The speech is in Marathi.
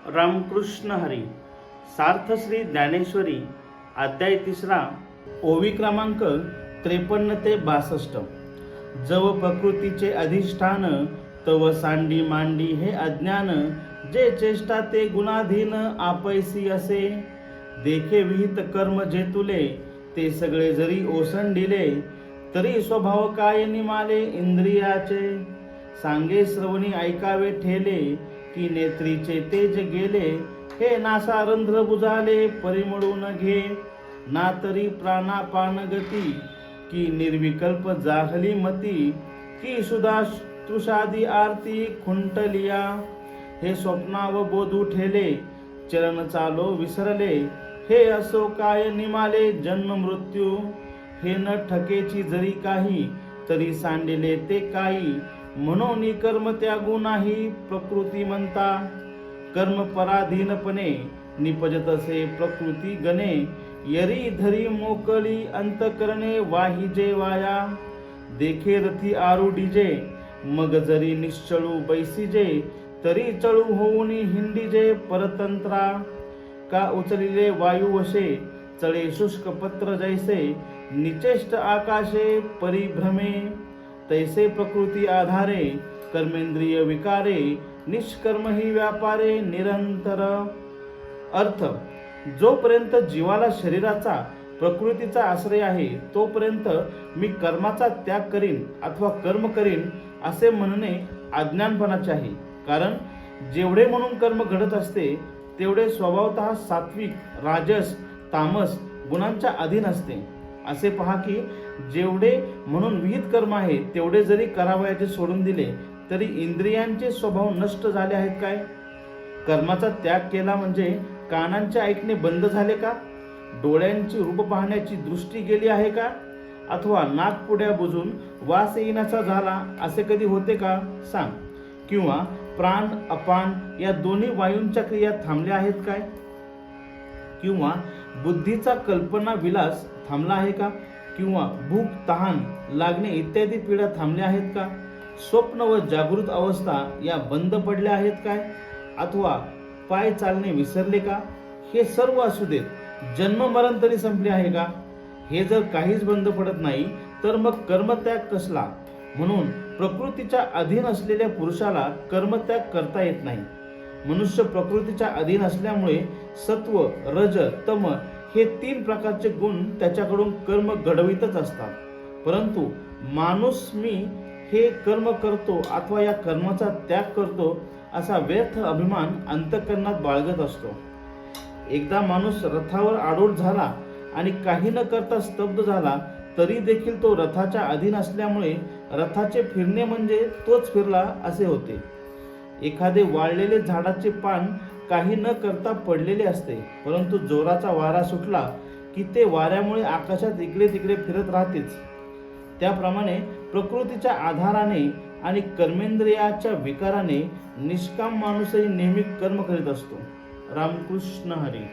रामकृष्ण हरी. सार्थ श्री ज्ञानेश्वरी अध्याय 3 ओवी क्रमांक 53 ते 62. जव प्रकृतीचे अधिष्ठान तव सांडी मांडी हे अज्ञान, जे चेष्टा ते गुणाधीन आपैसी असे. देखे विहित कर्म जे तुले, ते सगळे जरी ओसंडिले, तरी स्वभाव काय निमाले इंद्रियाचे. सांगे श्रवणी ऐकावे ठेले, की नेत्रीचे तेज गेले. हे नासा रंध्र बुजाले परिमळून घे, ना तरी प्राणापान गती. की निर्विकल्प जाहली मती, की सुधा तृषादी आरती खुंटलिया. हे स्वप्नाव बोधू ठेले, चरण चालो विसरले. हे असो काय निमाले जन्म मृत्यू. हे न ठकेची जरी काही, तरी सांडिले ते काही. म्हणून कर्म त्यागू नाही प्रकृती म्हणता. कर्म पराधीनपणे निपजत असे प्रकृती गणे. यरी धरी मोकळी अंतकरणे वाहिजे वाया. देखे रथी आरुढीजे, मग जरी निश्चळू बैसीजे. तरी चळू होऊन हिंडीजे परतंत्रा. का उचलिले वायू वशे, चळे शुष्क पत्र जैसे. निचेष्ट आकाशे परिभ्रमे, तैसे प्रकृती आधारे. कर्मेंद्रिय विकारे, निष्कर्म ही व्यापारे निरंतर. अर्थ: जोपर्यंत जीवाला शरीराचा प्रकृतीचा आश्रय आहे, तोपर्यंत मी कर्माचा त्याग करीन अथवा कर्म करीन असे म्हणणे अज्ञानपणाचे आहे. कारण जेवढे म्हणून कर्म घडत असते, तेवढे स्वभावतः सात्विक, राजस, तामस गुणांच्या अधीन असते. असे पहा की जेवढे म्हणून विहित कर्म आहे, तेवढे जरी करावयाचे सोडून दिले, तरी इंद्रियांचे स्वभाव नष्ट झाले आहेत काय? कर्माचा त्याग केला म्हणजे कानांचे ऐकणे बंद झाले का? डोळ्यांची रूप पाहण्याची दृष्टी गेली आहे का? अथवा नाकपुड्या बुजून वास येण्याचा झाला, असे कधी होते का? सांग. किंवा प्राण अपान या दोन्ही वायूंच्या क्रिया थांबल्या आहेत काय? किंवा बुद्धीचा कल्पना विलास थांबला आहे का? किंवा भूक, तहान लागणे इत्यादी पीडा थांबल्या आहेत का? स्वप्न व जागृत अवस्था या बंद पडल्या आहेत काय? अथवा पाय चालणे विसरले का? हे सर्व असू देत, जन्म मरण तरी संपले आहे का? हे जर काहीच बंद पडत नाही, तर मग कर्मत्याग कसला? म्हणून प्रकृतीच्या अधीन असलेल्या पुरुषाला कर्मत्याग करता येत नाही. मनुष्य प्रकृतीच्या अधीन असल्यामुळे सत्व, रज, तम हे 3 प्रकारचे गुण त्याच्याकडून कर्म घडवितच असतात. परंतु माणूस मी हे कर्म करतो अथवा या कर्माचा त्याग करतो असा व्यर्थ अभिमान अंतःकरणात बाळगत असतो. एकदा माणूस रथावर आरूढ झाला आणि काही न करता स्तब्ध झाला, तरी देखील तो रथाच्या अधीन असल्यामुळे रथाचे फिरणे म्हणजे तोच फिरला असे होते. एखादे वाळलेले झाडाचे पान काही न करता पडलेले असते, परंतु जोराचा वारा सुटला की ते वाऱ्यामुळे आकाशात इकडे तिकडे फिरत राहतेच. त्याप्रमाणे प्रकृतीच्या आधाराने आणि कर्मेंद्रियाच्या विकाराने निष्काम माणूसही नेहमी कर्म करीत असतो. रामकृष्ण हरी.